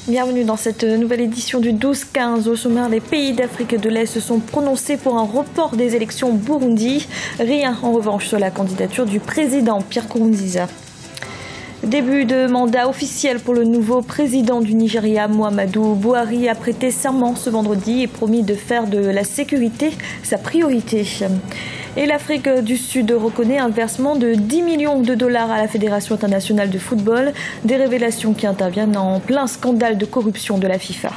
Bienvenue dans cette nouvelle édition du 12-15. Au sommaire, les pays d'Afrique de l'Est se sont prononcés pour un report des élections au Burundi. Rien en revanche sur la candidature du président Pierre Nkurunziza. Début de mandat officiel pour le nouveau président du Nigeria, Muhammadu Buhari, a prêté serment ce vendredi et promis de faire de la sécurité sa priorité. Et l'Afrique du Sud reconnaît un versement de 10 millions de dollars à la Fédération internationale de football, des révélations qui interviennent en plein scandale de corruption de la FIFA.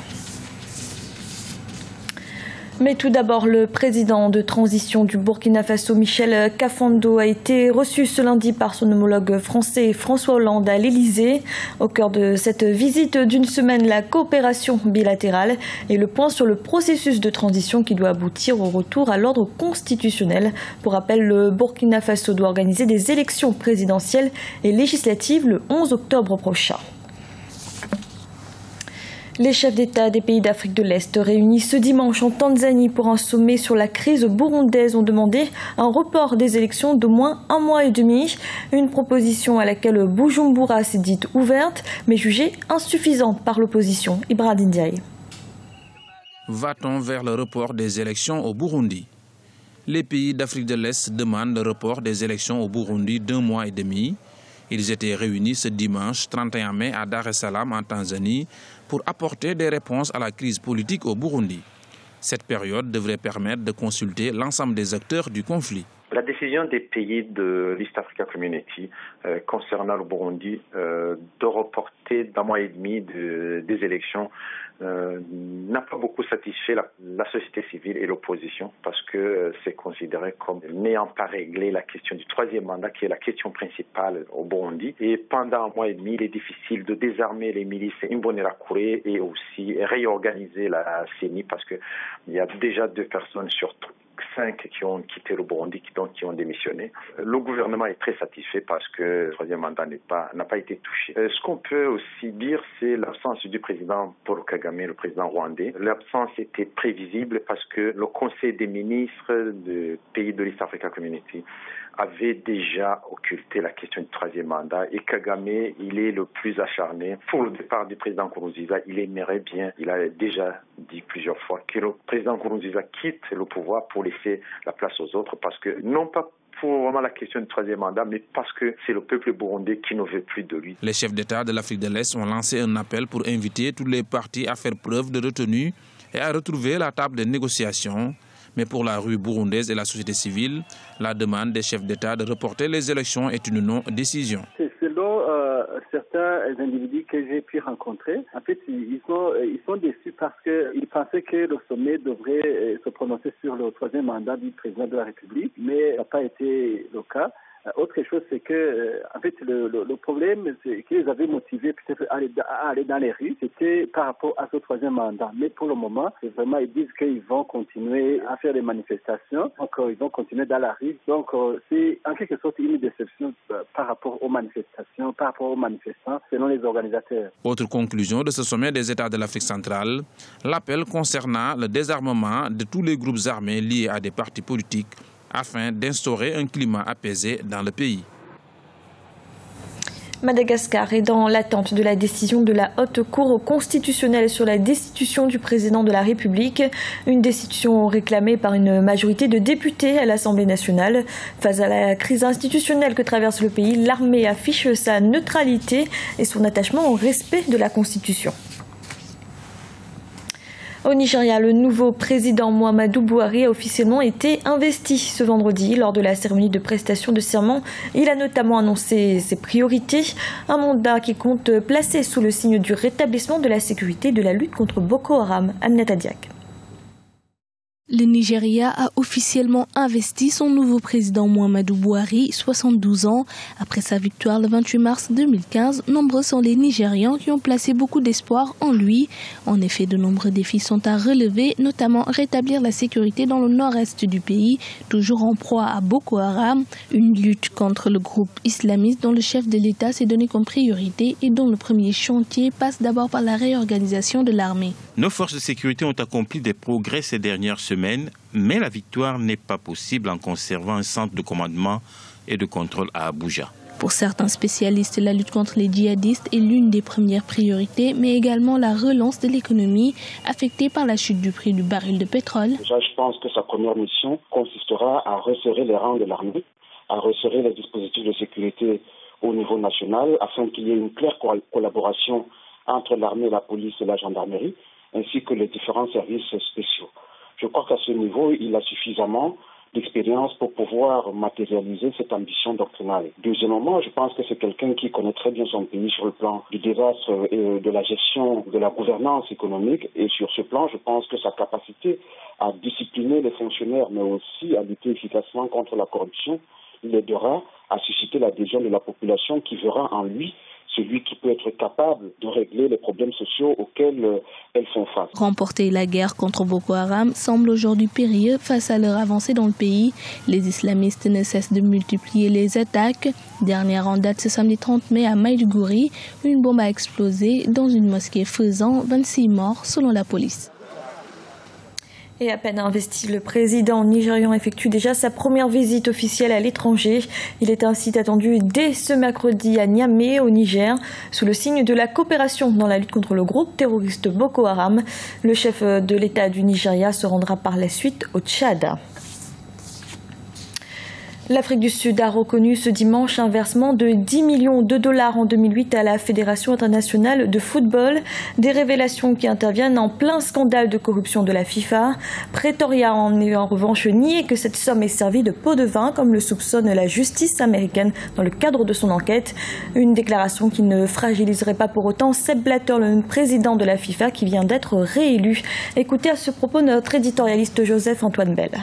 Mais tout d'abord, le président de transition du Burkina Faso, Michel Kafando, a été reçu ce lundi par son homologue français François Hollande à l'Elysée. Au cœur de cette visite d'une semaine, la coopération bilatérale et le point sur le processus de transition qui doit aboutir au retour à l'ordre constitutionnel. Pour rappel, le Burkina Faso doit organiser des élections présidentielles et législatives le 11 octobre prochain. Les chefs d'État des pays d'Afrique de l'Est réunis ce dimanche en Tanzanie pour un sommet sur la crise burundaise ont demandé un report des élections d'au moins 1 mois et demi. Une proposition à laquelle Bujumbura s'est dite ouverte, mais jugée insuffisante par l'opposition. Ibrahim Ndiaye. Va-t-on vers le report des élections au Burundi? Les pays d'Afrique de l'Est demandent le report des élections au Burundi d'1 mois et demi. Ils étaient réunis ce dimanche 31 mai à Dar es Salaam en Tanzanie pour apporter des réponses à la crise politique au Burundi. Cette période devrait permettre de consulter l'ensemble des acteurs du conflit. La décision des pays de l'East Africa Community concernant le Burundi de reporter d'1 mois et demi des élections n'a pas beaucoup satisfait la société civile et l'opposition parce que c'est considéré comme n'ayant pas réglé la question du 3e mandat qui est la question principale au Burundi. Et pendant 1 mois et demi, il est difficile de désarmer les milices Imbonerakure et aussi réorganiser la CENI parce qu'il y a déjà 2 personnes sur 5 qui ont quitté le Burundi, qui ont démissionné. Le gouvernement est très satisfait parce que le 3e mandat n'a pas été touché. Ce qu'on peut aussi dire, c'est l'absence du président Paul Kagame, le président rwandais. L'absence était prévisible parce que le Conseil des ministres des pays de l'East Africa Community avait déjà occulté la question du 3e mandat et Kagame, il est le plus acharné. Pour le départ du président Nkurunziza, il aimerait bien, il a déjà dit plusieurs fois que le président Nkurunziza quitte le pouvoir pour laisser la place aux autres parce que, non pas pour vraiment la question du 3e mandat, mais parce que c'est le peuple burundais qui ne veut plus de lui. Les chefs d'État de l'Afrique de l'Est ont lancé un appel pour inviter tous les partis à faire preuve de retenue et à retrouver la table des négociations. Mais pour la rue burundaise et la société civile, la demande des chefs d'État de reporter les élections est une non-décision. Selon certains individus que j'ai pu rencontrer, en fait, ils sont déçus parce qu'ils pensaient que le sommet devrait se prononcer sur le 3e mandat du président de la République, mais ça n'a pas été le cas. Autre chose, c'est que, en fait, le problème, c'est qu'ils avaient motivé peut-être à aller dans les rues, c'était par rapport à ce 3e mandat. Mais pour le moment, c'est vraiment, ils disent qu'ils vont continuer à faire des manifestations, donc ils vont continuer dans la rue. Donc, c'est en quelque sorte une déception par rapport aux manifestations, par rapport aux manifestants, selon les organisateurs. Autre conclusion de ce sommet des États de l'Afrique centrale, l'appel concernant le désarmement de tous les groupes armés liés à des partis politiques, afin d'instaurer un climat apaisé dans le pays. Madagascar est dans l'attente de la décision de la Haute Cour constitutionnelle sur la destitution du président de la République. Une destitution réclamée par une majorité de députés à l'Assemblée nationale. Face à la crise institutionnelle que traverse le pays, l'armée affiche sa neutralité et son attachement au respect de la Constitution. Au Nigeria, le nouveau président Muhammadu Buhari a officiellement été investi ce vendredi lors de la cérémonie de prestation de serment. Il a notamment annoncé ses priorités, un mandat qui compte placer sous le signe du rétablissement de la sécurité et de la lutte contre Boko Haram. Aminata Diak. Le Nigeria a officiellement investi son nouveau président Muhammadu Buhari, 72 ans. Après sa victoire le 28 mars 2015, nombreux sont les Nigérians qui ont placé beaucoup d'espoir en lui. En effet, de nombreux défis sont à relever, notamment rétablir la sécurité dans le nord-est du pays, toujours en proie à Boko Haram, une lutte contre le groupe islamiste dont le chef de l'État s'est donné comme priorité et dont le premier chantier passe d'abord par la réorganisation de l'armée. Nos forces de sécurité ont accompli des progrès ces dernières semaines, mais la victoire n'est pas possible en conservant un centre de commandement et de contrôle à Abuja. Pour certains spécialistes, la lutte contre les djihadistes est l'une des premières priorités, mais également la relance de l'économie affectée par la chute du prix du baril de pétrole. Déjà, je pense que sa première mission consistera à resserrer les rangs de l'armée, à resserrer les dispositifs de sécurité au niveau national, afin qu'il y ait une claire collaboration entre l'armée, la police et la gendarmerie, ainsi que les différents services spéciaux. Je crois qu'à ce niveau, il a suffisamment d'expérience pour pouvoir matérialiser cette ambition doctrinale. Deuxièmement, je pense que c'est quelqu'un qui connaît très bien son pays sur le plan du désastre et de la gestion de la gouvernance économique. Et sur ce plan, je pense que sa capacité à discipliner les fonctionnaires, mais aussi à lutter efficacement contre la corruption, l'aidera à susciter l'adhésion de la population qui verra en lui celui qui peut être capable de régler les problèmes sociaux auxquels elles font face. Remporter la guerre contre Boko Haram semble aujourd'hui périlleux face à leur avancée dans le pays. Les islamistes ne cessent de multiplier les attaques. Dernière en date ce samedi 30 mai à Maïdougouri, une bombe a explosé dans une mosquée faisant 26 morts selon la police. Et à peine investi, le président nigérian effectue déjà sa première visite officielle à l'étranger. Il est ainsi attendu dès ce mercredi à Niamey, au Niger, sous le signe de la coopération dans la lutte contre le groupe terroriste Boko Haram. Le chef de l'État du Nigeria se rendra par la suite au Tchad. L'Afrique du Sud a reconnu ce dimanche un versement de 10 millions de dollars en 2008 à la Fédération internationale de football. Des révélations qui interviennent en plein scandale de corruption de la FIFA. Pretoria en revanche nié que cette somme ait servi de pot de vin, comme le soupçonne la justice américaine dans le cadre de son enquête. Une déclaration qui ne fragiliserait pas pour autant Sepp Blatter, le président de la FIFA, qui vient d'être réélu. Écoutez à ce propos notre éditorialiste Joseph-Antoine Bell.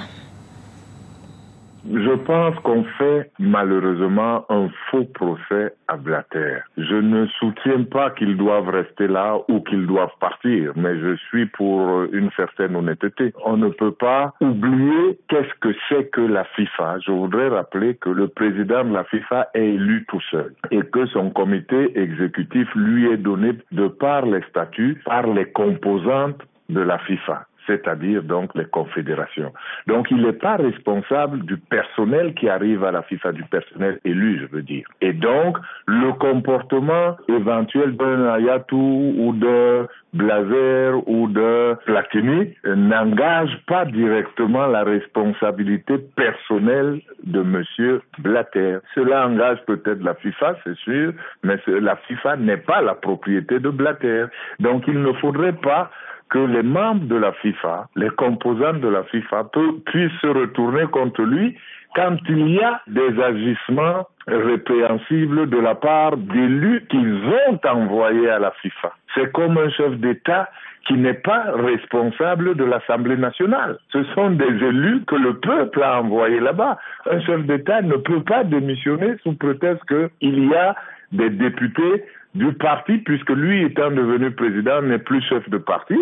Je pense qu'on fait malheureusement un faux procès à Blatter. Je ne soutiens pas qu'ils doivent rester là ou qu'ils doivent partir, mais je suis pour une certaine honnêteté. On ne peut pas oublier qu'est-ce que c'est que la FIFA. Je voudrais rappeler que le président de la FIFA est élu tout seul et que son comité exécutif lui est donné de par les statuts, par les composantes de la FIFA, c'est-à-dire donc les confédérations. Donc il n'est pas responsable du personnel qui arrive à la FIFA, du personnel élu, je veux dire. Et donc le comportement éventuel d'un Hayatou ou de Blazer ou de Platini n'engage pas directement la responsabilité personnelle de monsieur Blatter. Cela engage peut-être la FIFA, c'est sûr, mais la FIFA n'est pas la propriété de Blatter. Donc il ne faudrait pas que les membres de la FIFA, les composantes de la FIFA puissent se retourner contre lui quand il y a des agissements répréhensibles de la part d'élus qu'ils ont envoyés à la FIFA. C'est comme un chef d'État qui n'est pas responsable de l'Assemblée nationale. Ce sont des élus que le peuple a envoyés là-bas. Un chef d'État ne peut pas démissionner sous prétexte qu'il y a des députés du parti, puisque lui, étant devenu président, n'est plus chef de parti,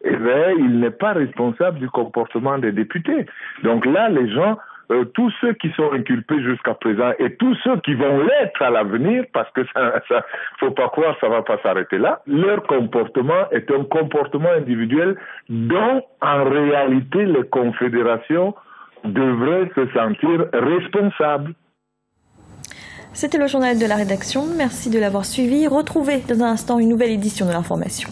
et bien, il n'est pas responsable du comportement des députés. Donc là, les gens, tous ceux qui sont inculpés jusqu'à présent et tous ceux qui vont l'être à l'avenir, parce que ça faut pas croire, ça va pas s'arrêter là, leur comportement est un comportement individuel dont, en réalité, les confédérations devraient se sentir responsables. C'était le journal de la rédaction. Merci de l'avoir suivi. Retrouvez dans un instant une nouvelle édition de l'information.